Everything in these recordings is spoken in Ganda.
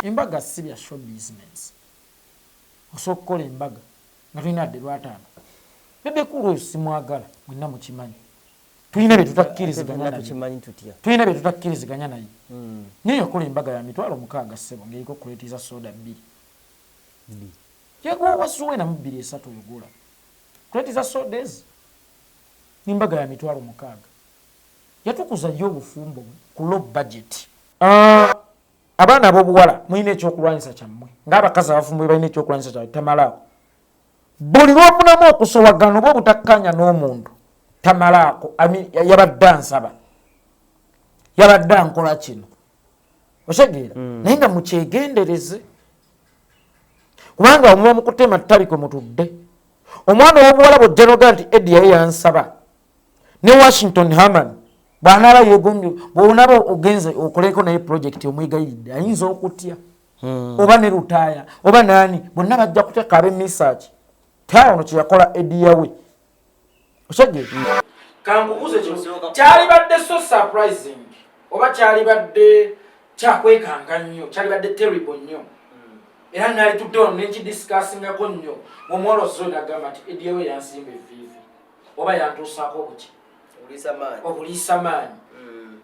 Embaga si bya show business. Osokola embaga nga tulina dde lwataano. Bebe Cool simwagala mwenna mukimanyi. Tulina bye tutakkiriziganya naye. Tulina bye tutakkiriziganya naye. Naye yakola embaga ya mitwalo 6 ssebo ng'eriko kuleetiza soda 2. Yagwa wasuwe na 2-3 oyogula. Kuleetiza soda ezi. Embaga ya mitwalo 6. Yatukuza nnyo obufumbo ku low budget. Abaana ab'obuwala mulina ekyokulwanyisa kyammwe ng'abakazi abafumbo balina ekyokulwanyisa kyabwe tamalaako. Buli lw'ofunamu okusowagana oba obutakkanya n'omuntu tamalaako yabadde ansaba yabadde ankola kino osegeera naye nga mukyegendereze kubanga omuba mukutema ttabi kwe mutudde. Omwana w'obuwala bw'ojja noga nti Eddie yaye yansaba ne Washington Herman bw'anaaba yeegombye bw'onaaba ogenze okoleko naye projekiti omwegayiridde ayinza okutya oba ne Lutaaya oba naani bonna bajja kuteeka ab'emisaaki tawono kye yakola Eddie yawe osegeera. Kankubuuze kino kyali badde so surprising oba kyali badde kyakwekanga nnyo kyali badde terrible nnyo era naali tuddewo nenkidiscussingako nnyo omuwala ozzo agamba nti Eddie yawe yansimba evviivi oba yantuusaako buki obuliisa maanyi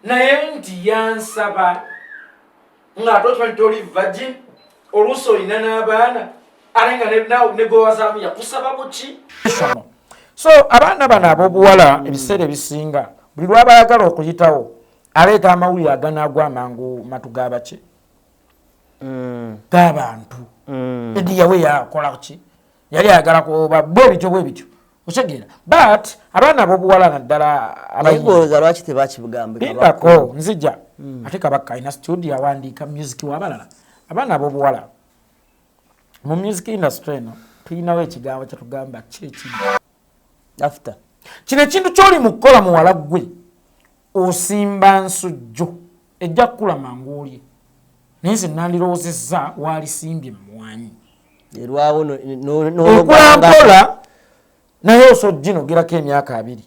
naye nti yansaba ng'ate toli virgin oluusi olina n'abaana ate nga negowazaamu yakusaba buki. So abaana bano ab'obuwala ebiseera ebisinga buli lw'abayagala okuyitawo aleeta amawulire aganaagwa amangu matu g'abaki g'abantu. Eddie yawe yakola ki yali ayagala kuba bwe bityo otegeera but abaana ab'obuwala naddala abayigooza lwaki tebakibugambeko nzija ate Kabaka alina studio awandiika music w'abalala. Abaana ab'obuwala mu music industry eno tulinawo ekigambo kyetugamba after kino ekintu ky'oli mu kukola muwala gwe osimba nsujju ejja kukula mangu olye naye nze nandirowoozezza waalisimbye mumwanyi ekula mpola naye osobola ginogerako emyaka 2.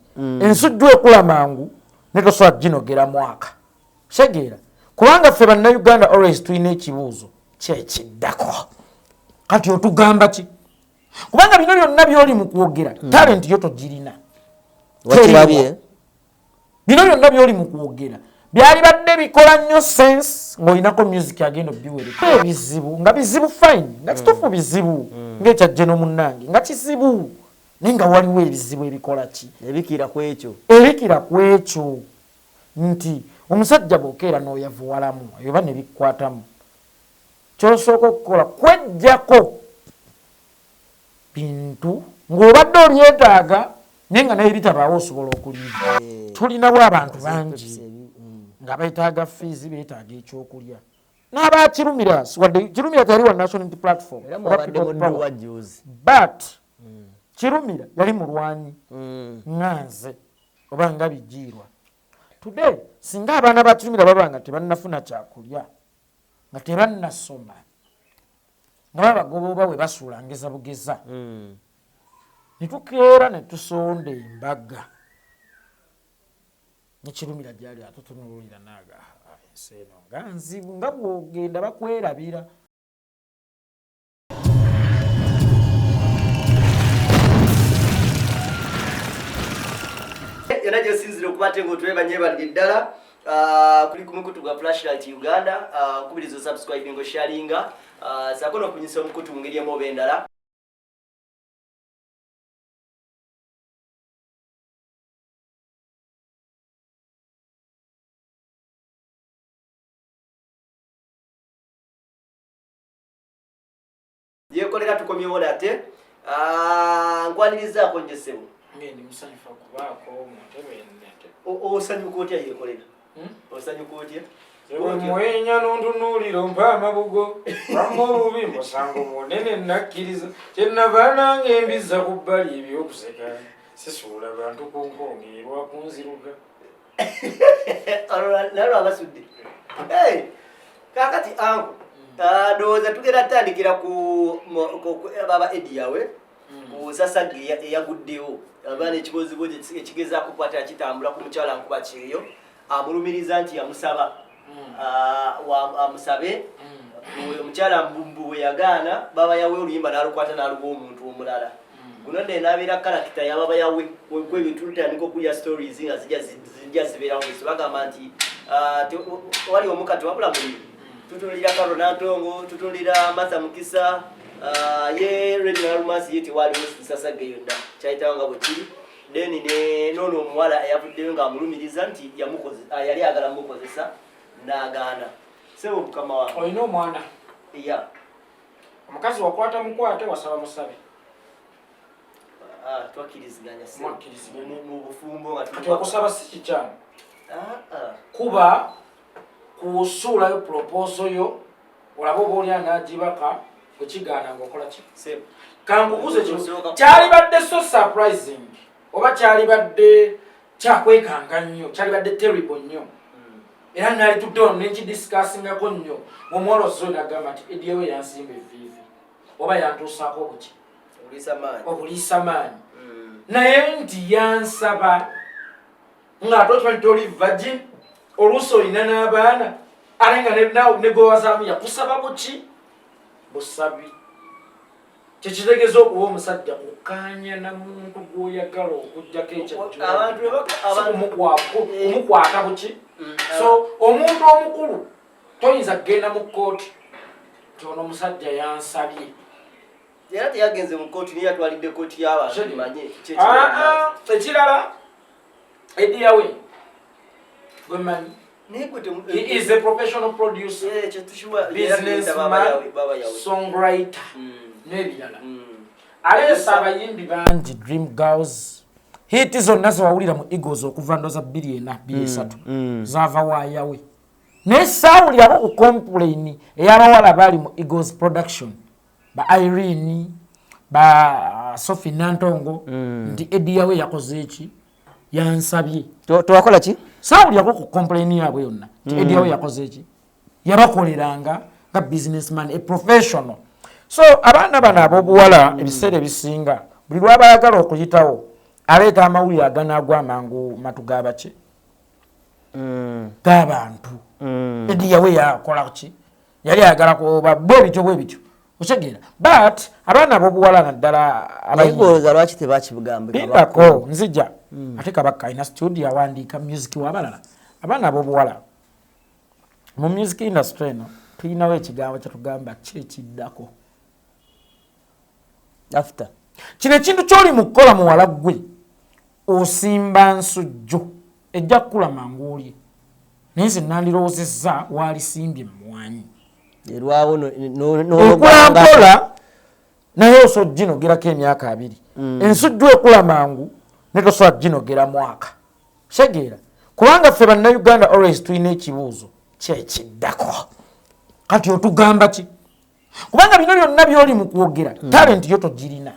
Ensujju ekula mangu ne tosobola ginogera mwaka segeera kubanga ffe bannayuganda always tulina ekibuuzo kyekiddako kati otugamba ki kubanga bino byonna by'oli mu kwogera talent yo togirina. Bino byonna by'oli mu kwogera byali badde bikola nnyo sense ng'olinako music agenda obiwereka ebizibu nga bizibu fine nga kituufu bizibu ng'ekyajje n'omunnange nga kizibu naye nga waliwo ebizibu ebikola ki ebikira ku ekyo nti omusajja bw'okeera n'oyavuwalamu oba ne bikkwatamu ky'osooka okukola kwejjako bintu ng'obadde olyetaaga naye nga naye bitabaawo osobola okuliiva. Tulinawo abantu bangi nga beetaaga fees beetaaga ekyokulya n'abakirumira wadde kirumira teyali wa national unity platform but kirumira yali mulwanyi nganze oba nga bijiirwa today singa abaana ba kirumira baba nga tebannafuna kyakulya nga tebannasoma nga babagoba oba bwe basuulangeza bugeza ne tukeera ne tusonda embaga nekirumira gyali atutunuulira naaga ensi eno nga nzibu nga bw'ogenda bakwerabira. Yona gyosinzire okuba ate ng'otwebanye balidde ddala kuli ku mukutu gwa Flashlight Uganda kubiriza subscribing sharinga saako n'okunyisa omukutu mu ngeri emu oba endala. Yekolera tukomyewo ate nkwanirizaako njesebo ngende musanyufu okubaako mu ntebe ennete osanyuka otya yekolera osanyuka otya mwenya n'ontunuulira ompa amabugo wamma obubi musango munene nakkiriza kyenava nange embiza ku bbali ebyokuseka sisuula bantu kunkongeerwa kunziruka nalwo abasudde kakati angu ndowooza tugenda tutandikira ku baba Eddie yawe ku Sasage eyaguddewo abaana ekibozibo ekigezaako kukwata kitambula ku mukyala nkuba kyeyo amulumiriza nti yamusaba amusabe omukyala mbumbu bwe yagaana baba yawe oluyimba n'alukwata n'aluwa omuntu omulala guno nne n'abeera karakita yababa yawe kwebitulutandika okulya stories nga zijja zibeerawo so bagamba nti wali omuka tewabula mulimu tutulira Karo Nantongo tutulira Martha Mukisa ye Regional Rumasi yeti waliwo sisasage yonna kyayitawo nga bwe kiri then ne nono omuwala eyavuddeyo ng'amulumiriza nti yali agala mukozesa n'agaana sebo mukama wange olina omwana omukazi wakwata mukwate wasaba musabe twakiriziganya mu bufumbo kati okusaba si kikyano kuba kusuulayo proposal yo olaba oba oli anagibaka wekigaana ng'okola ki kankubuuze kino kyali badde so surprising oba kyali badde kyakwekanga nnyo kyali badde terrible nnyo era nali tuddewo nenkidiscussingako nnyo omuwala ozo nagamba nti edyewe yansimba eviivi oba yantuusaako obuki obuliisa maanyi naye nti yansaba ng'ate okimanyi toli virgin oluusi olina n'abaana ate nga naawe negowazaamu yakusaba buki busabi kyekitegeeza okuba omusajja kukkaanya na muntu gw'oyagala okugjako ekyomukwata buki so omuntu omukulu toyinza kgenda mu kkooti nti ono omusajja yansabye era teyagenze mu kkooti niye yatwalidde kkooti y'abantu manye ekirala ediyawe gwemanyi he is a professional producer businessman songwriter n'ebirala aleesa abayimbi bangi dream girls hiti zonna zewawulira mu Eagles okuva ndoza 2 zaava waayawe naye saawulirako ku complain ey'abawala baali mu Eagles production ba Irene ba Sophie Nantongo nti ediyawe yakoze eki yansabye towakola ki saawulirako ku complain yaabwe yonna nti ediyawe yakoze eki yabakoleranga nga businessman a professional so abaana bano ab'obuwala ebiseera ebisinga buli lwabayagala okuyitawo aleeta amawulire aganaagwa amangu matu gabaki g'abantu ediyawe yakola ki yali ayagala bwe bityo okitegera but abaana ab'obuwala naddala abayigooza lwaki tebakibugambeko nzija ate kabaka alina studio awandiika music w'abalala abaana ab'obuwala mu music industry eno tulinawo ekigambo kyetugamba kyekiddako after kino ekintu ky'oli mu kukola muwala gwe osimba nsujju ejja kukula mangu olye naye nze nandirowoozezza waalisimbye mumwanyi ekula mpola naye osobola ginogerako emyaka 2 ensujju ekula mangu ne tosobola ginogera mwaka segeera kubanga ffe bannayuganda always tulina ekibuuzo kyekiddako kati otugamba ki kubanga bino byonna byoli mu kwogera talenti yo togirina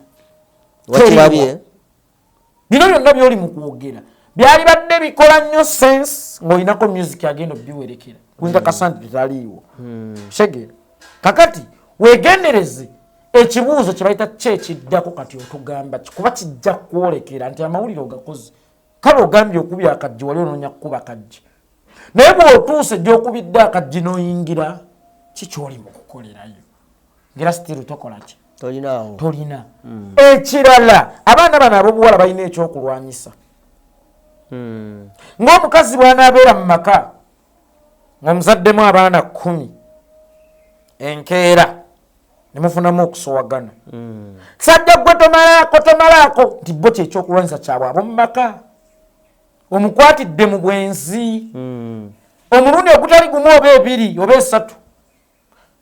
bino byonna byoli mu kwogera byali badde bikola nnyo sense ng'olinako music agenda obiwerekera kuyinza kasanti tetaliiwo segeera kakati weegendereze ekibuuzo kye bayita kyekiddako kati otugamba kuba kijja kwolekera nti amawulire ogakoze kale ogambye okubya akajji wali onoonya kukuba akajji naye bw'otuuse gy'okubidde akajji n'oyingira kikyoli mu kukolerayo ngera sitiru tokola ki tolina ekirala abaana bano ab'obuwala balina ekyokulwanyisa ng'omukazi bw'anaabeera mu maka ng'omuzaddemu abaana 10 enkeera nemufunamu okusowagana sadde gwe tomalaako nti bo kyekyokulwanyisa kyabwe abo mu maka omukwatidde mu bwenzi omulundi ogutali gumu oba 2 oba 3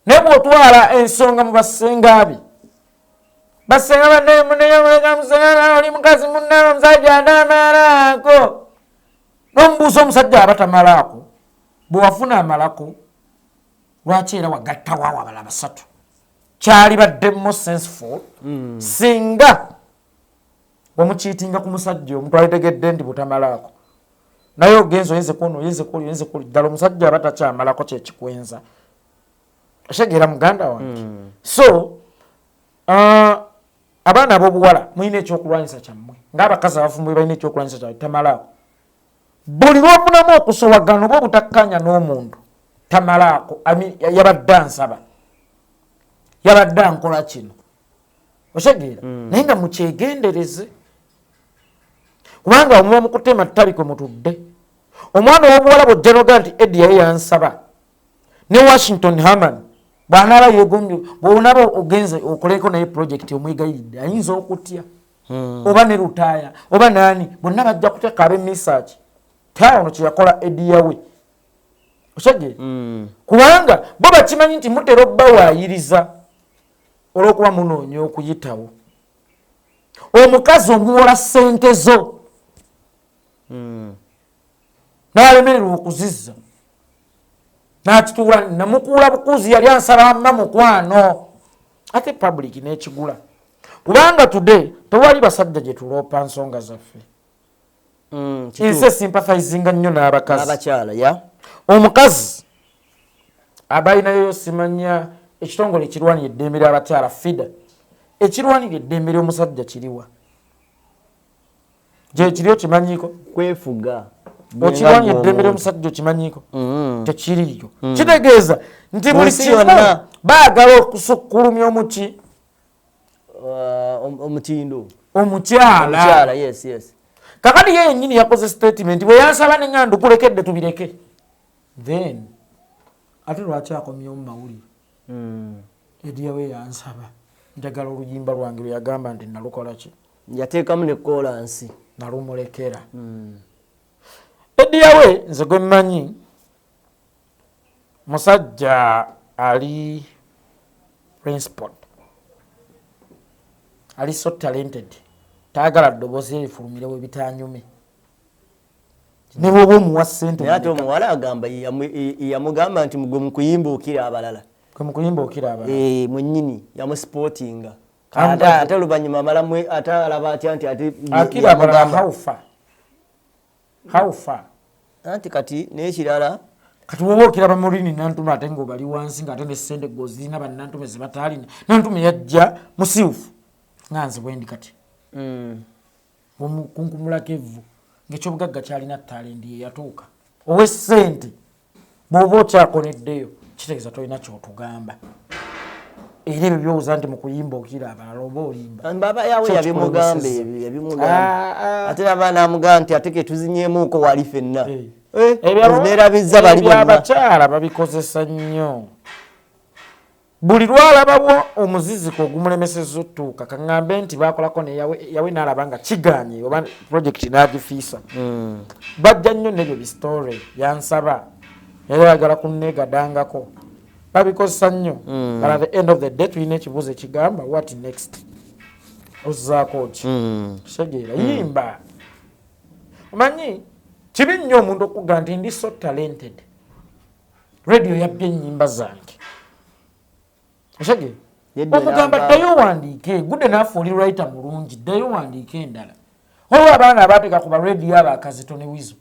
naye bw'otwala ensonga mu basenga be basenga bannemuneyomulega oli mukazi munnawe omusajja atamalaako n'omubuuza omusajja aba tamalaako bwe wafuna amalako lwaki era wagattawawo abala 3 kyali badde mo senseful singa bwemukiitinga ku musajja omuntu alitegedde nti butamalaako naye ogenza oyenze kuli ddala omusajja aba takyamalako kyekikwenza osegeera muganda wange so abaana ab'obuwala mulina ekyokulwanyisa kyammwe ng'abakazi abafumbo balina ekyokulwanyisa kyabwe tamalaako buli lwofunamu okusowagana oba obutakkanya n'omuntu tamalaako yabadde ansaba yabadde ankola kino otegeera naye nga mukyegendereze kubanga omuba mukutema ttabi kwe mutudde omwana w'obuwala bw'ojja noga nti Eddie yaye yansaba ne Washington Herman bw'anaaba yeegombye bw'onaaba ogenze okoleko naye projekiti omwegayiridde ayinza okutya oba ne lutaaya oba naani bonna bajja kuteeka ab'emisaaki tawono kye yakola Eddie yawe otegeera kubanga bo bakimanyi nti mutera obbawaayiriza olw'okuba munoonya okuyitawo omukazi omuwola ssente zo n'alemererwa okuzizza n'akituula namukuula bukuuzi yali ansaba mma mukwano ate public n'ekigula kubanga today tewali basajja gye tuloopa nsonga zaffe nsi sympathizinga nnyo n'abakazi omukazi abalinayo simanya ekitongole ekirwanira eddembe ly'abakyala FIDA ekirwanira eddembe ly'omusajja kiriwa gye kiri okimanyiiko kwefuga okirwanira eddembe ly'omusajja okimanyiiko tekiriyo kitegeeza nti buli kimu baagala okusukkulumya omuki omutindo omukyala kakati ye yennyini yakoze statement bwe yansaba ne ŋŋamba tukulekedde tubireke then ate lwaki akomyewo mu mawulire Eddie yawe yansaba njagala oluyimba lwange lwe yagamba nti nalukola ki yateekamu ne kolansi nalumulekera Eddie yawe nze gwe mmanyi musajja ali principled ali so talented taagala ddoboozi erifulumirewo ebitanyume ne bwoba omuwa ssente naye ate omuwala agamba yamugamba nti mugwe mukuyimba okira abalala kwe mukuyimba okira abalala mwennyini yamusupootinga ate oluvannyuma amalamu ate alaba atya nti ate akira abalala how far anti kati n'ekirala kati woba okira bamulini nantume ate ngaobali wansi ngaate nesente gozirina bannantume zebataalina nantume yajja musiufu nga nze bwendi kati kunkumulako evvu ng'ekyobugagga kyalina talendi ye yatuuka ow'essente bw'oba okyakoneddeyo kitegeeza tolina kyotugamba era ebyo byowuza nti mukuyimba okira abalala oba olimba baba yawe yabimugamba ate naba namugamba nti ate ketuzinyemuuko wali fenna neerabizza bali bonna abakyala babikozesa nnyo buli lwalabawo omuziziko ogumulemeseza ottuuka kaŋŋambe nti bakolako yawe n'alaba nga kiganye oba projekiti n'agifiisa bajja nnyo nebyo bisitore yansaba era yagala kunneegadangako babikozesa nnyo but at the end of the day tulina ekibuuzo ekigamba what next ozzaako ki segeera yimba omanyi kibi nnyo omuntu okuga nti ndi so talented radio yabbye ennyimba zange oshage omugamba ddayo wandiike gudde naafe oli writer mulungi ddayo wandiike endala waliwo abaana abateeka ku barediyo abakazi ne wizo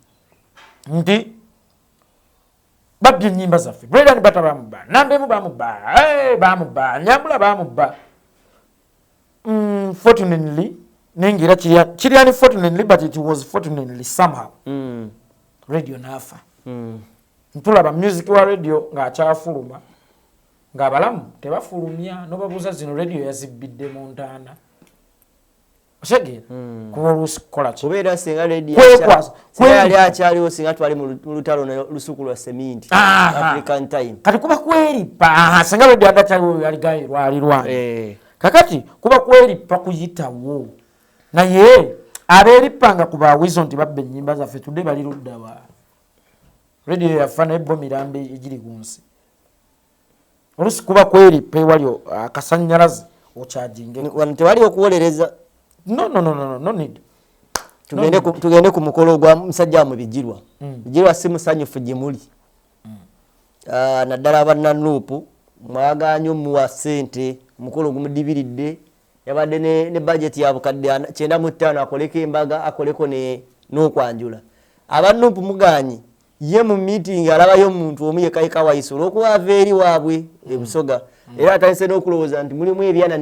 nti babbye ennyimba zaffe Brendan Bata bamubba Nambemu bamubba Nyambula bamubba fortunately nengira Kiriani fortunately but it was fortunately somehow radio naafa ntulaba music wa radio ng'akyafuluma ng'abalamu tebafulumya n'obabuuza zino radio yazibbidde mu ntaana osegeera kuba oluusi kukola ki kubeera singa radio yali akyaliwo singa twali mu lutalo lusuku lwa seminti African time kati kuba kweripa singa radio agakyaliwo yaligayo lwali lwange kakati kuba kweripa kuyitawo naye abeeripanga ku bawizo nti babba ennyimba zaffe tudde bali luddawa radio yafa naye bo mirambo egiri ku nsi oluusi kuba kweripa ewali akasannyalaze okyajinge tewali okuwolereza no need tugende ku mukolo gwa musajja wa Bijirwa Bijirwa si musanyufu gye muli naddala abannanuupu mwaganye omuwa ssente omukolo gumudibiridde yabadde ne budget ya bukadde 95 akoleko embaga akoleko n'okwanjula abannuupu muganye ye mu meeting alabayo omuntu omu yekayika wayise olw'okuba ava eri waabwe ebusoga era atandise n'okulowooza nti mulimu ebyana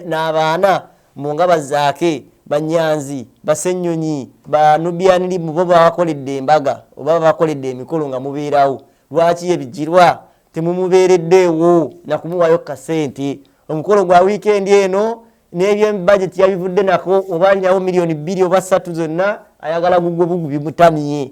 n'abaana mu ngaba zaake banyanzi basennyonyi banubianirimu bo babakoledde embaga oba babakoledde emikolo nga mubeerawo lwaki Ebijirwa temumubeereddeewo nakumuwayo kasente omukolo gwa weekend eno n'ebyo budget yabivudde nako oba nyawo milioni 2 oba 3 zonna ayagala gugwe bimutamiye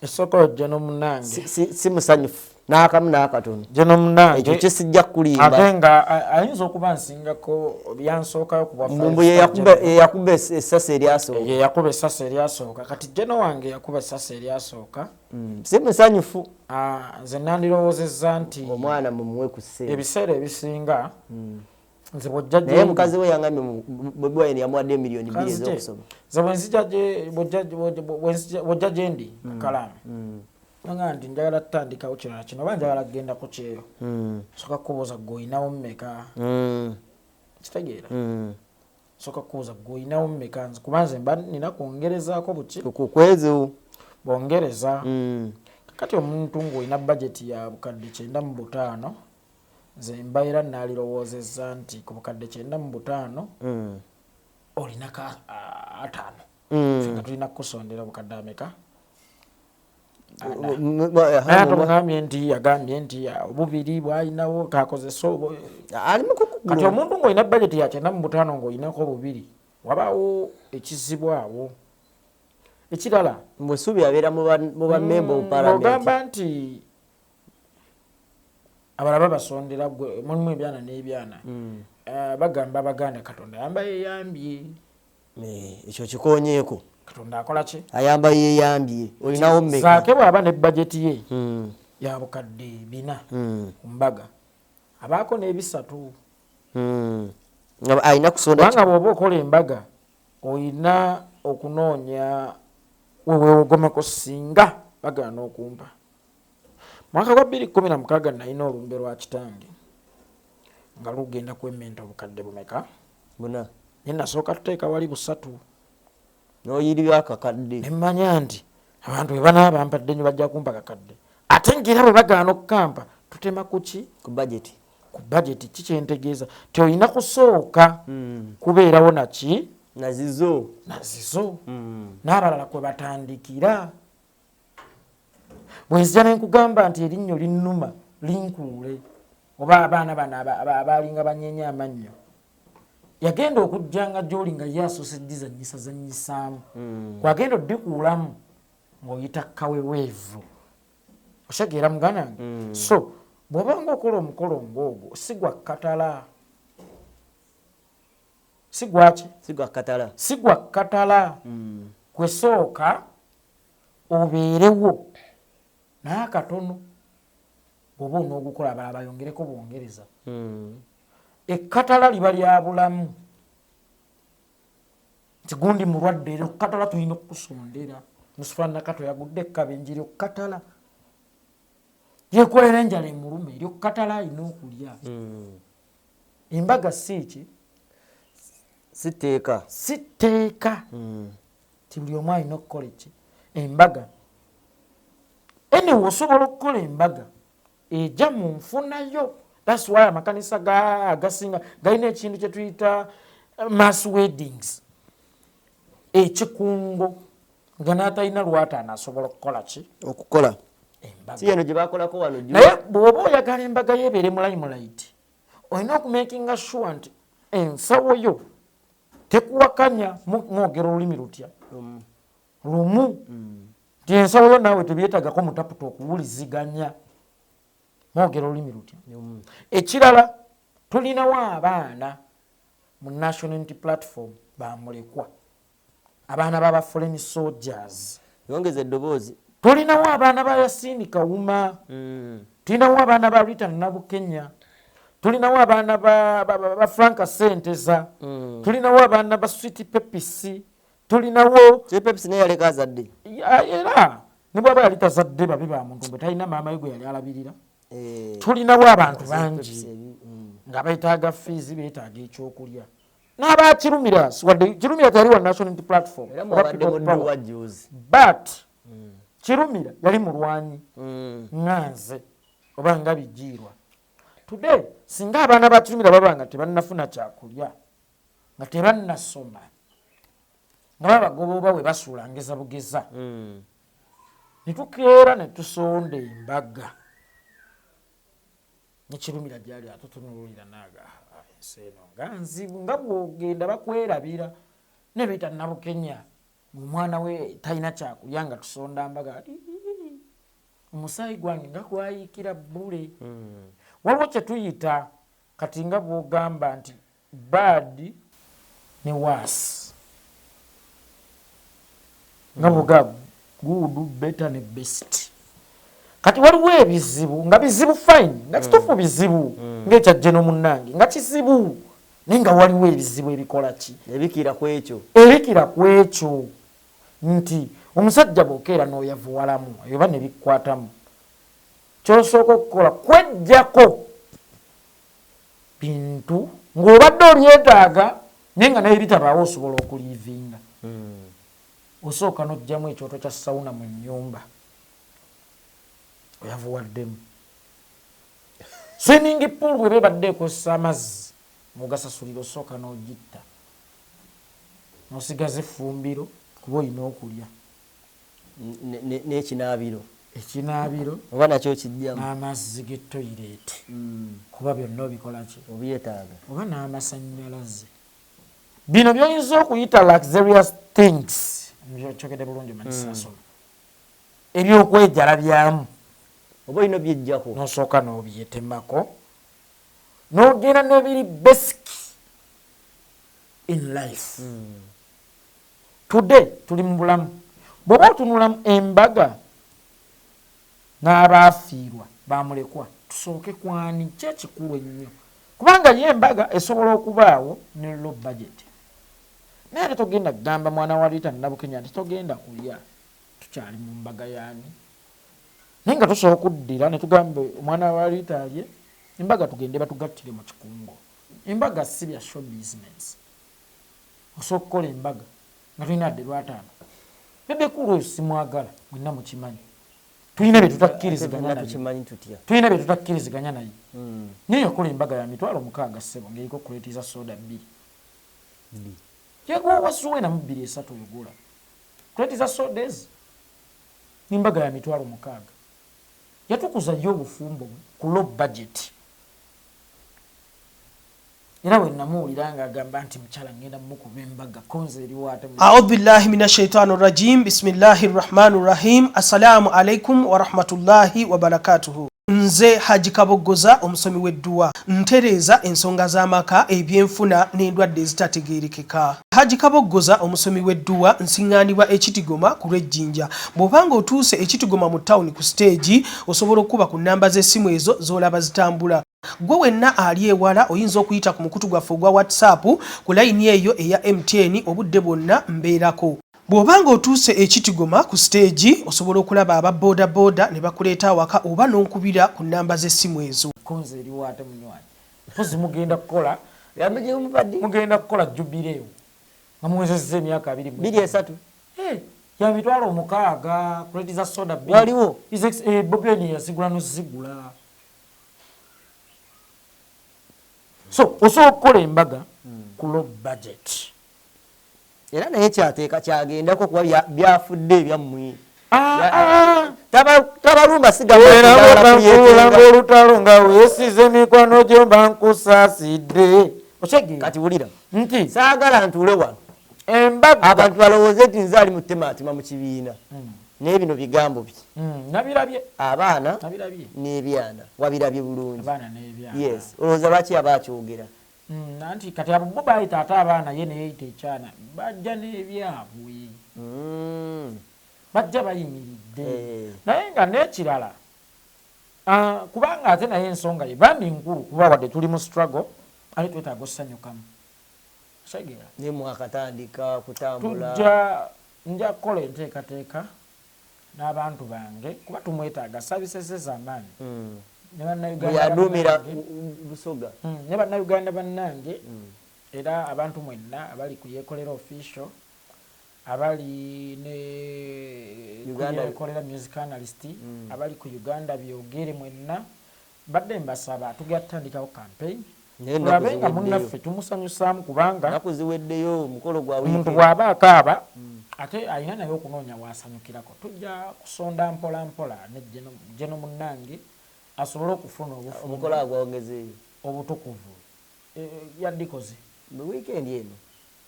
esoko jeno munange si musanyufu n'akamu n'akatono jeno munange ekyo kisijja kulimba ate nga ayinza okuba nsingako byansookayo ku mumbu yakuba essasa eryasooka ye yakuba essasa eryasooka kati jeno wange yakuba essasa eryasooka si musanyufu nze nandirowoozezza nti omwana mumuwe ku ssente ebiseera ebisinga nze naye mukazi we yangambye Bobi Wine yamuwadde milioni 2 ez'okusoma nze bw'ojja gye ndi Kalama nga nti njagala tutandikawo kirala kino oba njagala kugenda ku kyeyo soka kubuuza gwe oyinawo mmeka kitegeera soka kubuuza gwe oyinawo mmeka nze kuba nze mba nina kwongerezaako buki kukwezo bongereza kati omuntu ng'olina bajeti ya bukadde 95 nze mbaira nalirowoozezza nti ku bukadde 95 olina ka 5 fenga tulina kusondera bukadde ameka atogambye nti yagambye nti obubiri bwalinawo kakozesa kati omuntu ng'olina bajeti ya 95 ng'olinako bubiri wabaawo ekizibu awo ekirala mwesubi abeera mu bamemba ogamba nti abalaba basondera mulimu ebyana n'ebyana bagamba abaganda katonda ayamba yeyambye ekyo kikonyeeko katonda akola ki ayamba yeyambye olinawo mmeka zaake bw'aba ne bajeti ye ya bukadde 4 ku mbaga abaako n'ebisatu alina kusonda kubanga bw'oba okola embaga olina okunoonya weweogomeko singa bagaana okumpa mwaka gwa 2016 nalina olumbe lwa kitange nga lugenda kwemmenta obukadde bumeka buna naye nasooka tuteeka wali 3 n'oyiribya akakadde nemmanya nti abantu bwe banaaba bampadde nnyo bajja kumpa kakadde ate ngera bwe bagaana okukampa tutema kuki ku budget kikyentegeeza tiolina kusooka kubeerawo naki nazizo n'abalala kwe batandikira bwenzija nenkugamba nti erinnyo linnuma linkuule oba abaana bano abalinga banyeenya amannyo yagenda okujjanga gy'oli nga ye asoose dizanyisaamu kwagenda oddikuulamu ng'oyita kaweweevu oshageera muganange so bw'obanga okola omukolo ng'ogwo sigwa katala sigwa katala kwesooka obeerewo n'akatono bw'oba onoogukola abalala bayongereko bwongereza ekkatala liba lya bulamu nti gundi mulwadde era okukatala tulina okukusondera musufaana kato yagudde ekkabenjiri okukatala yekolera enjala emulume eri okukatala alina okulya embaga siiki siteeka ti buli omu alina okukola eki embaga enewe osobola okukola embaga ejja mu nfunayo that's why amakanisa agasinga galina ekintu kye tuyita mass weddings ekikungo nga n'atalina lwataano asobola okukola ki okukola embaga si eno gye bakolako wano naye bw'oba oyagala embaga yeebeere mulayimulaiti olina okumakinga sure nti ensawo yo tekuwakanya mwogera olulimi lutya lumu nti ensawo yo naawe tebyetagako mutaputa okuwuliziganya mwogera olulimi lutya ekirala tulinawo abaana mu national unity platform bamulekwa abaana baba foreign soldiers yongeza eddoboozi tulinawo abaana ba Yasini Kawuma tulinawo abaana ba Rita Nabukenya tulinawo abaana ba Franka Senteza tulinawo abaana ba Sweet Pepisi tulinawo Pepisi naye yaleka azadde era ne bw'aba yali tazadde babe ba muntu bwe talina maama we gwe yali alabirira tulinawo abantu bangi nga beetaaga fiizi beetaaga ekyokulya n'abakirumira wadde kirumira teyali wa national unity platform but kirumira yali mulwanyi nganze oba nga bijiirwa today singa abaana bakirumira baba nga tebannafuna kyakulya nga tebannasoma nga babagoba oba we basuula ngeza bugeza ne tukeera ne tusonda embaga nekirumira gyali atotunulira naga enseno nga nzibu nga bwogenda bakwerabira ne bita Nabukenya omwana we talina kyakulya nga tusonda mbaga ati omusaayi gwange nga gwayikira bbule. Waliwo kye tuyita kati nga bwogamba nti bad ne worse nga bwoga good better ne best. Kati waliwo ebizibu nga bizibu fine nga kituufu bizibu ng'ekyajje n'omunnange nga kizibu naye nga waliwo ebizibu ebikola ki ebikira ku ekyo nti omusajja bw'okeera n'oyavuwalamu oba ne bikkwatamu ky'osooka okukola kwejjako bintu ng'obadde olyetaaga naye nga naye bitabaawo osobola okuliivinga. Osooka n'oggyamu ekyoto kya sawuna mu nnyumba oyavuwaddemu. Swimming pool bwe bebadde ekozesa amazzi mugasasulira osooka n'ogitta n'osigaza effumbiro kuba olina okulya n'ekinaabiro oba nakyo kijjamu n'amazzi g'etoyireeti kuba byonna obikola ki obyetaaga oba n'amasannyalaze. Bino by'oyinza okuyita luxurious things kyogedde bulungi manisasolo ebyokwejala oba olina byejjako n'osooka n'obyetemako n'ogenda n'ebiri basic in life. Today tuli mu bulamu bw'oba otunula embaga n'abaafiirwa bamulekwa tusooke kwani kyekikulu ennyo kubanga ye embaga esobola okubaawo ne low budget naye ate togenda kugamba mwana wa Rita Nabukenya nti togenda kulya tukyali mu mbaga yaani naye nga tusobola okuddira ne tugamba omwana wa Rita alye embaga tugende batugattire mu kikungo. Embaga si bya show business. Osobola okukola embaga nga tulina adde lwataano bebe kulu simwagala mwenna mukimanyi tulina bye tutakkiriziganya naye naye yakola embaga ya $6,000 ssebo ng'eriko kuleetiza soda 2 yagwa wasuwe na 2-3 oyogula kuleetiza soda ezi n'embaga ya $6,000 yatukuza nnyo obufumbo ku low budget. Era bwe namuwulira ng'agamba nti mukyala ngenda mukuba embaga konze eriwo ate A'udhu billahi minash shaitani rrajim. Bismillahir rahmanir rahim. Assalamu alaikum wa rahmatullahi wa barakatuhu. Nze Haji Kabogoza omusomi w'edduwa ntereeza ensonga z'amaka ebyenfuna n'endwadde ezitategeerekeka. Haji Kabogoza omusomi w'edduwa nsiŋŋaanibwa Ekitigoma ku Lwejjinja. Bw'obanga otuuse Ekitigoma mu ttawuni ku stage osobola okuba ku nnamba z'essimu ezo z'olaba zitambula. Gwe wenna ali ewala oyinza okuyita ku mukutu gwaffe ogwa WhatsApp ku layini eyo eya MTN obudde bwonna mbeerako. Bw'obanga otuuse Ekitigoma ku stage osobola okulaba aba boda boda ne bakuleeta awaka oba n'onkubira ku nnamba z'essimu ezo. Konze eriwo ate munywanyi pozi mugenda kukola jubileewo nga muwezezza emyaka 23 ya $6,000 kuleetiza soda waliwo Bobiani yasigula n'ozigula. So osobola okukola embaga ku low budget. Era naye kyateeka kyagendako kuba byafudde ebyammwe. Tabalumba sigaulanga olutalo nga weesize mikwano gyo mba nkusaasidde. Kati wulira nti saagala ntuule wano embaga abantu balowooze nti nze ali mu ttemaatema mu kibiina naye bino bigambo bye nabirabye abaana nabirabye n'ebyana wabirabye bulungi. abaana n'ebyana yes olowooza lwaki aba akyogera nanti kati abo bo bayita ate abaana ye neyeyita ekyana bajja n'ebyabwe bajja bayimiridde naye nga n'ekirala kubanga ate naye ensonga ye bambi nkulu kuba wadde tuli mu struggle ali twetaaga ossanyukamu segera ne mwakatandika kutambula nja kukola enteekateeka n'abantu bange kuba tumwetaaga services z'amaanyi yadumira Busoga ne bannayuganda bannange era abantu mwenna abali ku yeekolera official abali ne Uganda yeekolera music analyst abali ku Uganda byogere mwenna badde mbasaba tugatandikawo campaign tulabenga munnaffe tumusanyusaamu kubanga nakuziweddeyo omukolo gwa omuntu bw'aba akaaba ate alina naye okunoonya waasanyukirako tujja kusonda mpola mpola ne Jeno munnange asobole okufuna omukola agwongezeeyo obutukuvu yaddikoze mu weekend eno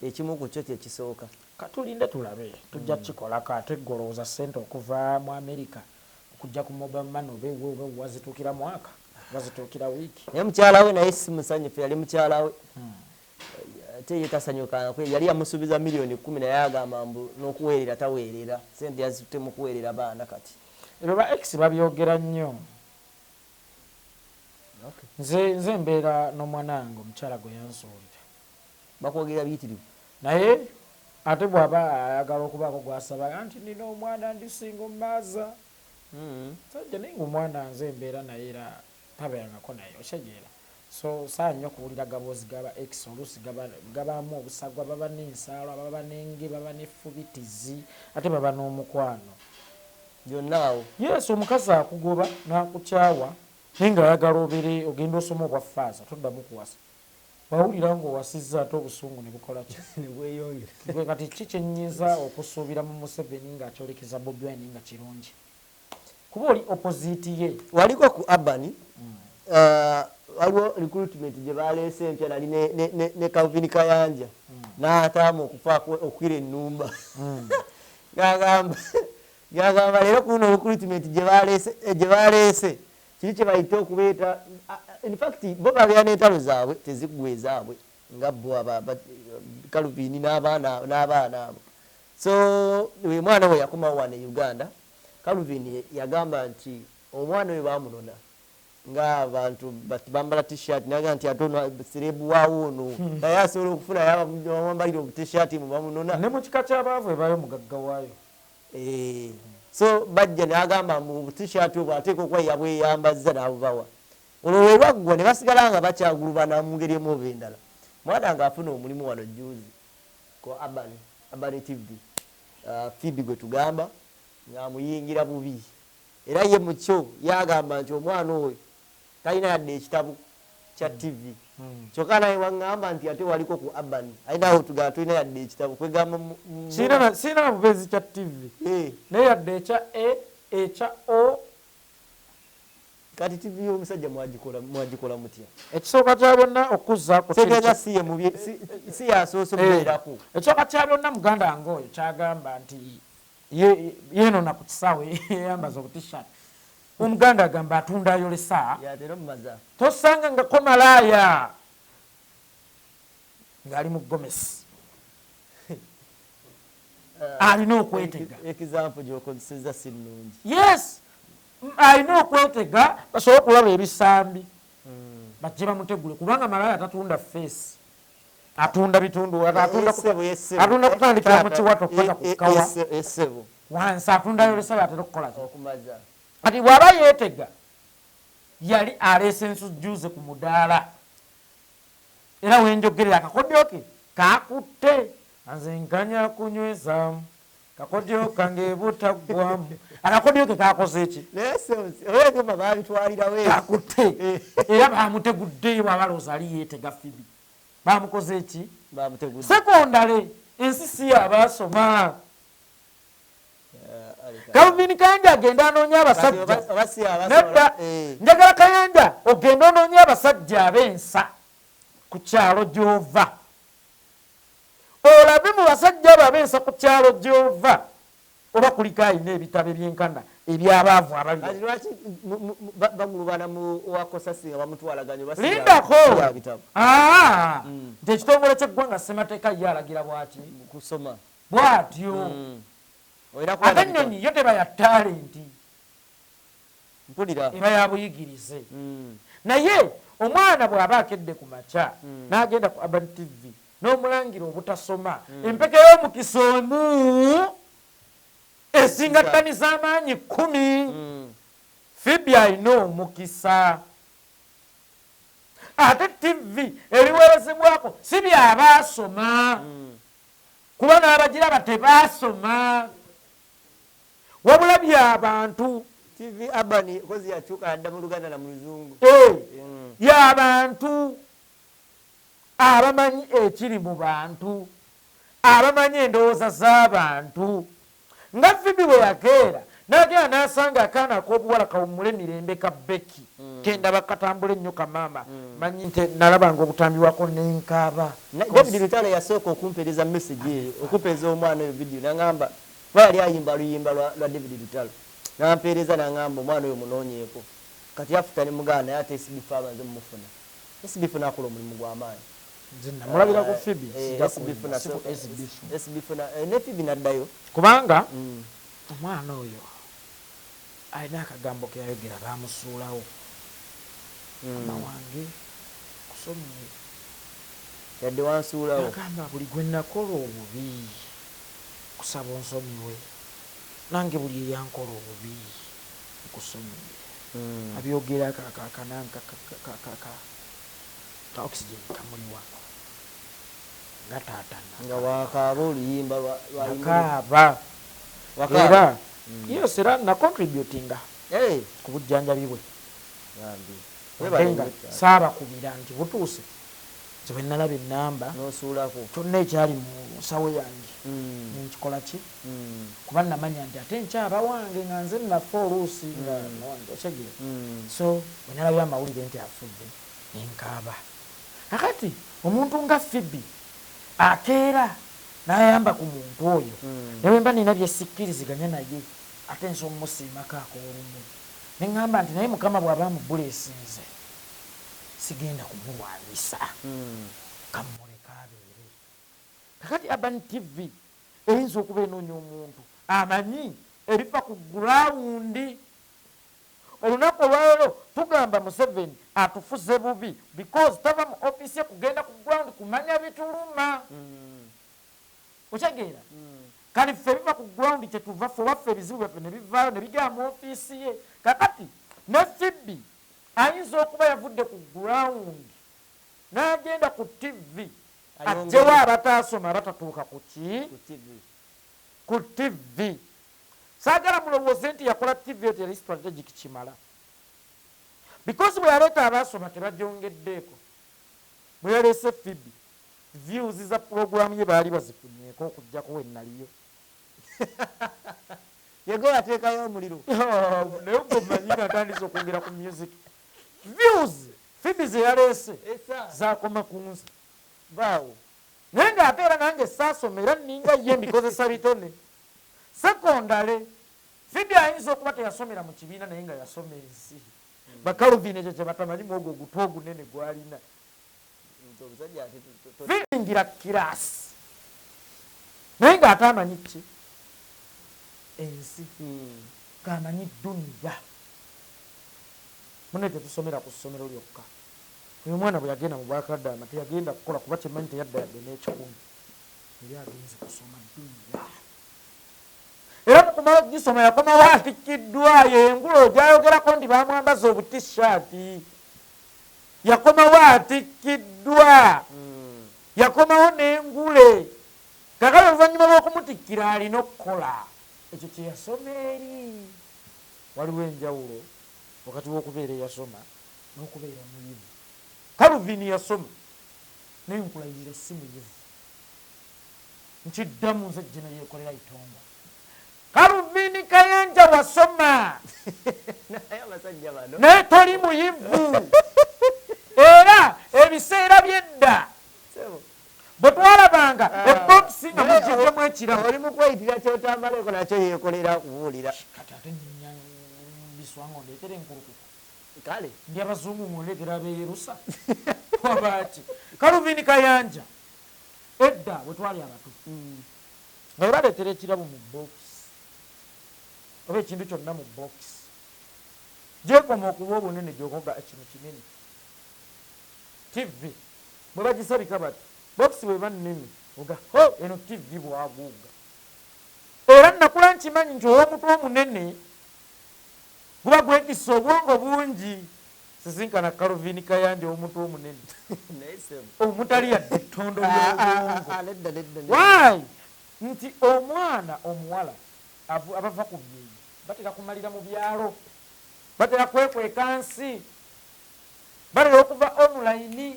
ekimu ku kyo kyekisooka katulinde tulabe tujja kikolako ate golowooza ssente okuva mu America okujja ku mobile money oba wazituukira mwaka wazituukira wiiki naye mukyala we naye si musanyufu yali mukyala we ate ye tasanyukanga yali yamusuubiza miliyoni 10 naye agamba mbu n'okuweerera taweerera sente yazitutte mu kuweerera baana kati ebyo ba ex babyogera nnyo nze mbeera n'omwana wange omukyala gwe yansuulira bakwogera biyitirivu naye ate bw'aba ayagala okubaako gwasaba nti nina omwana ndisinga omumaaza sajja naye ngaomwana nze mbeera naye era tabeerangako naye okitegeera so saa nnyo okuwulira gaboozi gaba ex oluusi gabamu obusagwa baba n'ensaalwa baba n'enge baba n'effubitizi ate baba n'omukwano byonna awo yes omukazi akugoba n'akukyawa naye ng'ayagala obeere ogenda osoma obwa faaza toddamu kuwasa wawulira ng'owasizza ate obusungu ne bukola ki nebweyongera kati ki kyenyiza okusuubira mu Museveni ng'akyolekeza Bobi Wine nga kirungi kuba oli opposite ye waliko ku Urban waliwo recruitment gye baleese empya nali ne Calvin Kayanja n'ataamu okufaako okwira ennumba gagamba leero kuno recruitment gye baleese kiri kye bayita okubeeta in fact bo babeera n'entalo zaabwe teziggwa ezaabwe nga bo Calvin n'abaana abo so mwana we yakomawo wano e Uganda Calvin yagamba nti omwana we bamunona ng'abantu bambala t-shirt naga nti atono serebu waawo ono naye asobola okufuna yabambalira obu-t-shirt mu bamunona ne mu kika ky'abaavu ebayo mugagga waayo so bajja n'agamba mu t-shirt obwo ateeka okwaya bweyambazza n'abubawa olwo lwe lwaggwa ne basigala nga bakyagulubana mu ngeri emu oba endala mwana ng'afuna omulimu wano juzi ku Urban TV Phoebe gwe tugamba ng'amuyingira bubi era ye mu kyo yagamba nti omwana oyo talina yadde ekitabo kya TV kyokka naye waŋŋamba nti ate waliko ku Urban ayinawo tugamba tolina yadde ekitabo kwegamba siina bubeezi kya TV naye yadde ekya O kati TV y'omusajja mwagikola mutya ekisooka kya byonna okuzzaako segeeza si yasoose okubeerako ekisooka kya byonna muganda wange oyo kyagamba nti yenona ku kisaawe yeyambaza obutishat omuganda agamba atunda ayolesa tosanga ngako malaaya ng'ali mu gomesi alina okwetega example gy'okozesezza si nnungi yes alina okwetega basobole okulaba ebisambi bajje bamutegule kubanga malaaya tatunda face atunda bitundu atunda kutandikira mu kiwato okukwata ku kawa wansi atunda yolesa byatera okukola kati bw'aba yeetega yali aleese ensujjuze ku mudaala era wenjogerera akakodyo ke kakutte azenkanya kunyweza kakodyo kange butaggwamu akakodyo ke kakoze eki kakutte era bamutegudde bw'abalooza ali yeetega Fibi bamukoze eki sekondale ensi si yabaasoma Calvin Kayanja agenda anoonya abasajja nedda njagala Kayanja ogenda onoonya abasajja ab'ensa ku kyalo gy'ova olabe mu basajja abo ab'ensa ku kyalo gy'ova oba kuliko alina ebitabo ebyenkana ebyabaavu abali bagulubana mu wakosasi nga bamutwalaganya lindako nti ekitongole ky'eggwanga ssemateeka ye alagira bwaki kusoma bw'atyo ate ennyonyi yo teba ya talenti mpulira eba ya buyigirize naye omwana bw'aba akedde ku makya n'agenda ku Urban TV n'omulangira obutasoma empeke y'omukisa omu esinga ttani z'amaanyi 10 Fibi alina omukisa ate TV ebiweerezebwako si byabaasoma kuba n'abagiraba tebaasoma wabula by'abantu TV Urban kozi yakyuka adda mu Luganda na mu Luzungu y'abantu abamanyi ekiri mu bantu abamanyi endowooza z'abantu nga Fibi bwe yakeera n'agenda n'asanga akaana ak'obuwala kawummule mirembe ka Beki kenda bakatambula ennyo kamaama manyi nti nalabanga obutambiwako n'enkaaba. David Lutalo yasooka okumpeereza message eyo okumpeereza omwana oyo vidiyo n'aŋŋamba baali ayimba luyimba lwa David Lutalo n'ampeereza n'aŋŋamba omwana oyo munoonyeeko kati afuta ne muganda naye ate SBF abanze mumufuna. SBF n'akola omulimu gw'amaanyi. Namulabira ku Phoebe SBF ne Phoebe n'addayo kubanga omwana oyo alina akagambo ke yayogera baamusuulawo mama wange kusomye yadde wansuulawo agamba buli gwe nakola obubi kusaba onsonyiwe nange buli eyankola obubi kusomye abyogera kakananka ka oxygen kamuliwa nga taatana nga wakaaba oluyimba wakaaba era iyo sera na contributinga ku bujjanjabi bwe nga saaba kubira nti butuuse nze bwe nalaba ennamba n'osuulako kyonna ekyali mu nsawo yange nkikola ki kuba namanya nti ate nkyaba wange nga nze nafa oluusi nga okyegere so bwe nalabira amawulire nti afudde nenkaaba akati omuntu nga Phoebe akeera n'ayamba ku muntu oyo newe mba nina byesikkiriziganya naye ate nso mmusiimako ak'olumu neŋŋamba nti naye Mukama bw'aba mubuleesinze sigenda kumulwanyisa kammuleka abeere. Kakati Urban TV eyinza okuba enoonya omuntu amanyi ebifa ku gurawundi. Olunaku olwaleero tugamba Museveni atufuze bubi because tava mu office ye kugenda ku ground kumanya bituluma. Okitegeera? Kale ffe biva ku ground kyetuva ffe waffe ebizibu byaffe ne bivaayo ne bijja mu office ye. Kakati ne Phoebe ayinza okuba yavudde ku ground n'agenda ku TV ajjewo abataasoma abatatuuka ku ki? Ku TV. Saagala mulowooze nti yakola TV eti yali strategic kimala because bwe yaleeta abaasoma tebagyongeddeeko. Bwe yaleese Phoebe views za programu ye baali bazifunyeeko okuggyako we naliyo. yego yateekayo omuliro naye gwe manyi natandise okwongera ku music views Phoebe ze yaleese zaakoma ku nsi baawo naye ng'ate era nange saasoma era ninga ye mbikozesa bitone. Sekondale Phoebe ayinza okuba teyasomera mu kibiina naye nga yasoma ensi. Bakaluvini ekyo kye batamanyi ogwo ogutwe ogunene gwalina. Vingira kirasi naye ng'ate amanyi ki? Ensi ng'amanyi dduniya. Mune tetusomera ku ssomero lyokka. Oyo mwana bwe yagenda mu Bwakadaama teyagenda kukola kuba kyemanyi teyadda yadde n'ekikumi. Yali agenze kusoma dduniya. Era mukumala okugisoma yakomawo atikkiddwayo engulo gyayogerako nti bamwambaza obutishaati. Yakomawo atikkiddwa. Yakomawo n'engule. Kakale oluvannyuma lw'okumutikkira alina okukola ekyo kye yasoma eri. Waliwo enjawulo wakati w'okubeera eyasoma n'okubeera omuyivu. Calvin yasoma naye nkulayirira si muyivu. Nkiddamu nze jjena yeekolera itongo. Calvin Kayanja wasoma naye toli muyivu. Era ebiseera by'edda bwe twalabanga ebokisi nga mukiddemu ekirabo oli mukweyitira kyotambaleeko nakyo yeekolera kubuulira kati ate biswango ndeetera enkulukuku kale ndi abazungu muleetera abeerusa wabaaki. Calvin Kayanja edda bwe twali abato nga baleetera ekirabo mu bokisi oba ekintu kyonna mu bokisi gyekoma okuba obunene gyokoga kino kinene. TV bwe bagisabika bati bokisi bwe bannene oga eno TV bwaguuga. Era nakula nkimanyi nti ow'omutwe omunene guba gwekisa obwongo bungi. Sisinkana Calvin Kayanja ow'omutwe omunene omutali yadde ettondo ly'obwongo. Why? Nti omwana omuwala abava ku byeyi batera kumalira mu byalo, batera kwekweka nsi, batera okuva online,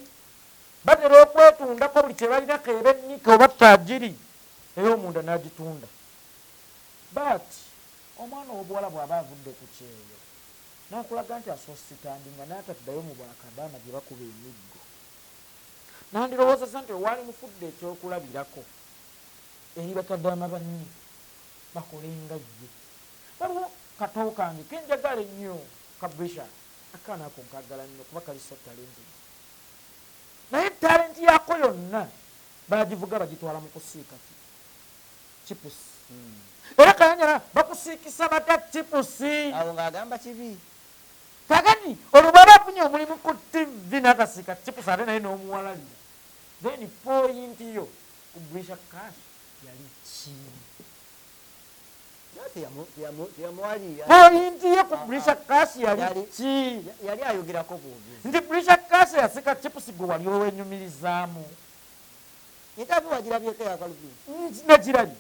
batera okwetundako buli kye balina keeba ennika oba tajiri ey'omunda n'agitunda. But omwana ow'obuwala bw'aba avudde ku kyeyo n'akulaga nti asoositandinga n'ataddayo mu bakabaana gye bakuba emiggo nandirowoozeza nti owaali mufudde ekyokulabirako eri bakadaama banne bakolenga ye. Waliwo katoo kange kenjagala ennyo kabrisha akaana ako nkagala nnyo kuba kaliso talenti naye talenti yako yonna bagivuga bagitwala mu kusiika chipusi era Kayanja bakusiikisa bata chipusi awo ng'agamba kibi kakati olwo bwaba afunye omulimu ku TV n'akasiika chipusi ate naye n'omuwalalira then point yo ku Brisha Cash yali ki teyamuwalira point yo ku Brisha Cash yali ki yali ayogerako bwogezi nti Brisha Cash yasika chipusi gwe wali owenyumirizaamu etabi wagirabyeko yakalubi nagirabi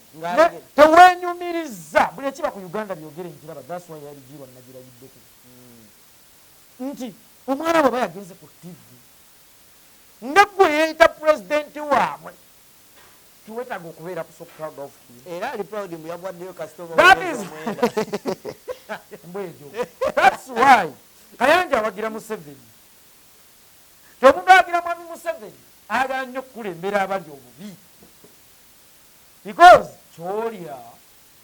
tewenyumiriza buli ekiba ku Uganda byogere nkiraba that's why yali jirwa nagirabiddeko nti omwana bwaba yagenze ku TV nga gwe yeeyita pulezidenti waabwe tiwetaaga okubeera so proud of him era ali proud mbu yabwaddeyo kasitoma mbwejo that's why Kayanja awagira Museveni kyomuntu awagira mwami Museveni aga nnyo okukulembera abali obubi because kyolya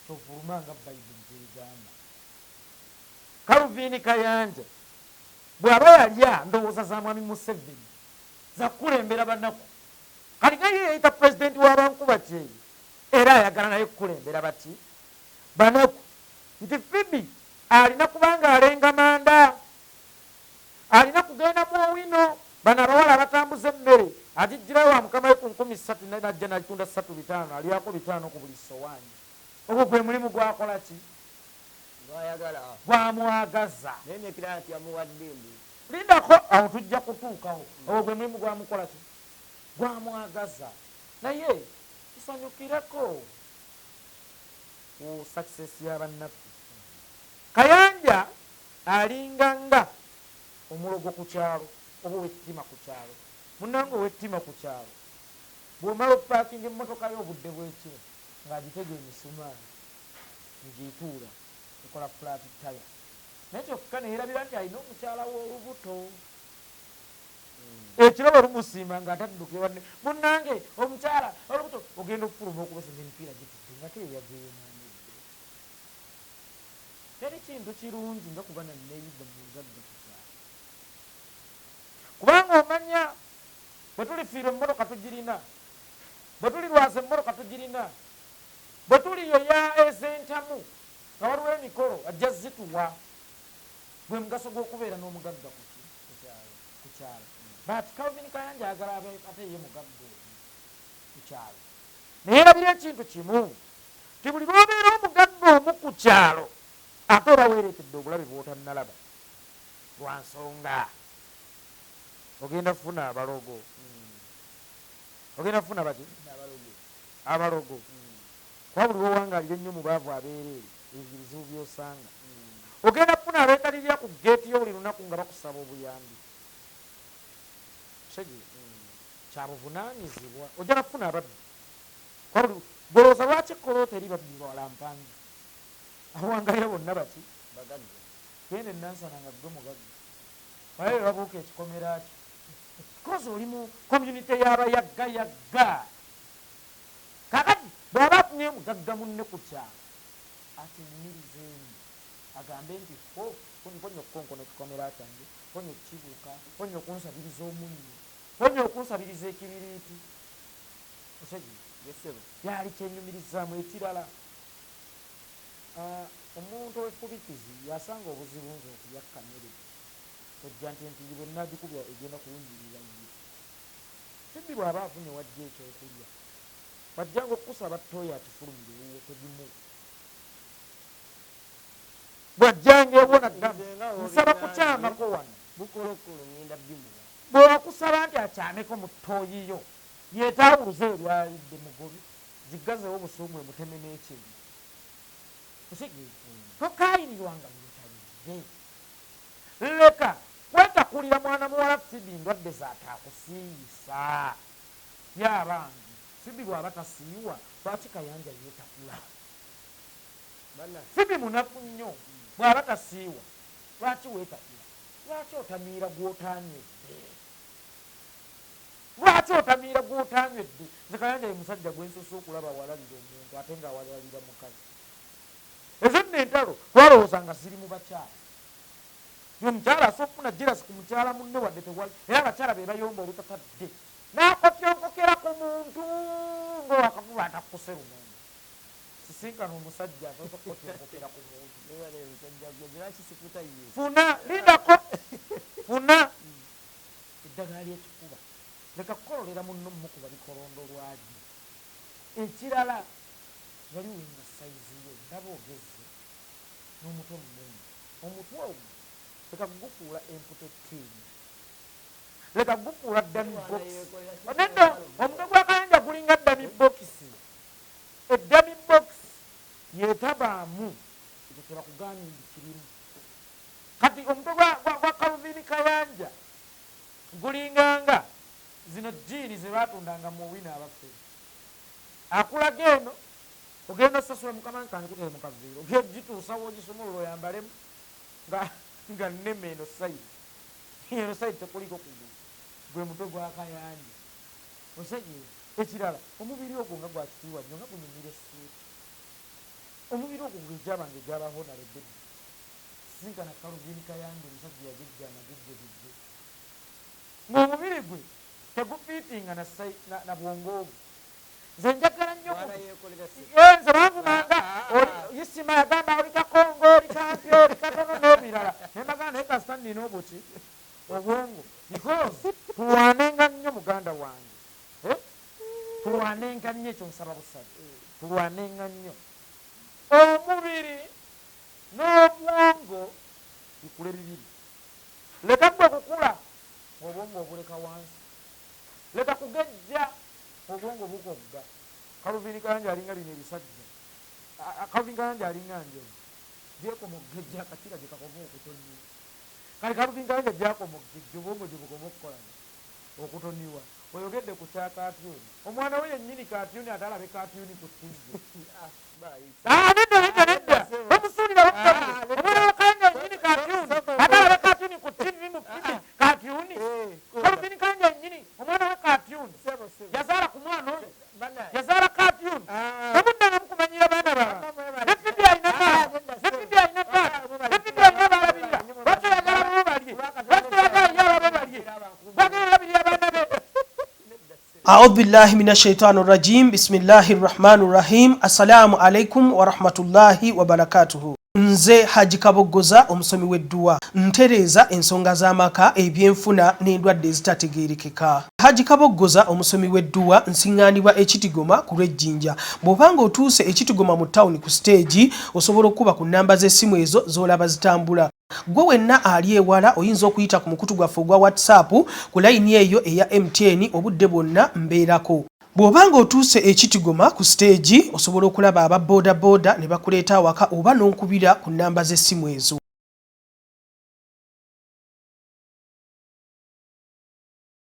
kyovuluma nga Bayibuli gy'egamba. Calvin Kayanja bw'aba yalya ndowooza za mwami Museveni za kukulembera bannako kati nga ye yayita pulezidenti w'abankuba kyeyi era ayagala naye kukulembera bati bannako nti Fibi alina kubanga alenga manda alina kugenda mu owino bano abawala abatambuza emmere agijjirayo wa mukama we ku 13 najja nalitunda 35 alyako 5 ku buli sowaani ogwo gwe mulimu gwakola ki gwamwagaza naye nekira nti yamuwadde mbu lindako awo tujja kutuukawo ogwo gwe mulimu gwamukola ki gwamwagaza naye tusanyukireko ku success y'abannaffe. Kayanja alinganga omulogo ku kyalo oba owettima ku kyalo munange owettima ku kyalo bw'omala opaakinga emmotoka y'obudde bw'ekiro ng'agitega emisumaali ngiyituula ekola flat taya naye kyokka neerabira nti alina omukyala w'olubuto ekiro bwe lumusiima ng'atadduka ewanne munnange omukyala olubuto ogenda okufuluma okubasiza emipiira gitudde nga teyageemaanidde teri kintu kirungi nga kuba nanneeyidde mu bugagga ku kyalo kubanga omanya bwe tulifiirwa emmotoka tugirina bwe tulirwaza emmotoka tugirina bwe tuliyoya ez'entamu nga waliwo emikolo ajja zituwa gwe mugaso gw'okubeera n'omugagga ku kyalo but Calvin Kayanja ayagala abe ate ye mugagga ku kyalo naye erabira ekintu kimu ti buli lw'obeera omugagga omu ku kyalo ate oba weereetedde obulabe bw'otannalaba lwa nsonga ogenda kufuna abalogo ogenda kufuna bati abalogo kuba buli lwowangalira ennyo mu baavu abeereere ebyo bizibu by'osanga ogenda kufuna abeekalirira ku geeti yo buli lunaku nga bakusaba obuyambi sege kyabuvunaanyizibwa ojja nakufuna ababbi golooza lwaki ekkolooto eri babbi bawalampangi abawangalira bonna bati bagagga genda enansana nga gwe mugagga baye babuuka ekikomera kyo because oli mu community y'abayaggayagga kakati bw'aba afunye mugagga munne ku kyalo ati mmirizeemu agambe nti ponya okukonkona ekikomera kyange ponya okukibuuka ponya okunsabiriza omunnyo ponya okunsabiriza ekibiriiti osegi yesebo yali kyenyumirizaamu ekirala omuntu ow'effubikizi yasanga obuzibu nze okulya kamere ojja nti empiri bwe nagikubya egenda kuwungirira ye Fibi bw'aba afunye wajja ekyokulya bajjanga okukusaba ttooyo akifulumire wuwo tegimu bwajjanga ewona gamba nsaba kukyamako wano bukolokolo ngenda bimuwa bw'okusaba nti akyameko mu ttooyiyo yeetaawuluze ebyalidde mugobi ziggazewo obusuumu emuteme n'ekyeri osigi tokaayirirwanga byetalize leka kwetakulira mwana muwala Fibi ndwadde zaataakusiiyisa y'abangi Fibi bw'aba tasiiwa lwaki Kayanja yeetakula sibi munafu nnyo bw'aba tasiiwa lwaki weetabira lwaki otamiira gw'otaanywedde lwaki otamiira gw'otaanywedde nze Kayanja ye musajja gwe nsusa okulaba awalalira omuntu ate nga awalalira mukazi ezo nno entalo twalowooza nga ziri mu bakyala omukyala asobola okufuna jirasi ku mukyala munne wadde tewali era abakyala be bayomba olutatadde n'akotyonkokera ku muntu ng'owakavuba atakuse lumonde sisinkana omusajja asobola okukotyonkokera ku muntu funa lindako funa eddagala ly'ekifuba leka kukololera munno mukuba bikolondo lwali ekirala waliwo nga sayizi yo ndaba ogeze n'omutwe munene omutwe ogwo leka gufuula empute ttiini leka gufuula dami bokisi nedda omutwe gwa Kayanja gulinga dami bokisi eddami bokisi yeetabaamu ekyo kyebakugaanyi ndi kirimu kati omutwe gwa Calvin Kayanja gulinganga zino jiini ze baatundanga mu wina abaffe akulaga eno ogenda osasula mukama nkanje kutere mu kaviiro ogegituusa w'ogisumulula oyambalemu nga nneme eno sayidi tekuliko kugulu gwe mutwe gwa Kayanja osajja ekirala omubiri ogwo nga gwakitiibwa nnyo nga gunyumira essuuti omubiri ogwo gwejabanga egyabaho nalebbedde sinkana Calvin Kayanja omusajja yagejjana geggebidde ng'omubiri gwe tegufiitinga na bwongoovu nze njagala nnyo nze banvumanga isima yagamba oli kakongo oli kampi oli katono n'ebirala nembagana naye kasita nnina obuki obwongo because tulwanenga nnyo muganda wange tulwanenga nnyo ekyo nsaba busabe tulwanenga nnyo omubiri n'obwongo bikule bibiri leka gwe kukula obwongo obuleka wansi leka kugejja obwongo bukogga Calvin Kayanja alinga bino ebisajja Calvin Kayanja alinga njovu gyekoma okugejja akakira gye kakoma okutoniwa kale Calvin Kayanja gyakoma okugejja obwongo gye bukoma okukolana okutoniwa oyogedde ku kya katyuni omwana we yennyini katyuni ate alabe katyuni ku ttivi nedda bamusuulira omwana wa Kayanja yennyini katyuni ate alabe katyuni ku ttivi mu fidi katyuni Calvin Kayanja yennyini omwana we katyuni yazaala ku mwana oyo yazaala katyuni omuddaga mukumanyira baana baba nefidi alina nefidi alina nefidi alina balabirira lwaki oyagala babalye lwaki oyagala ye ababalye bagala balabirira baana be أعوذ بالله من الشيطان الرجيم بسم الله الرحمن الرحيم السلام عليكم ورحمة الله وبركاته nze Haji Kaboggoza omusomi w'edduwa ntereeza ensonga z'amaka ebyenfuna n'endwadde ezitategeerekeka. Haji Kaboggoza omusomi w'edduwa nsiŋŋaanibwa Ekitigoma ku Lwejjinja. Bw'obanga otuuse Ekitigoma mu ttawuni ku siteegi osobola okuba ku nnamba z'essimu ezo z'olaba zitambula. Gwe wenna ali ewala oyinza okuyita ku mukutu gwaffe ogwa WhatsApp ku layini eyo eya MTN obudde bwonna mbeerako. Bw'obanga otuuse Ekitigoma ku siteegi osobola okulaba aba boda boda ne bakuleeta awaka oba n'onkubira ku nnamba z'essimu ezo.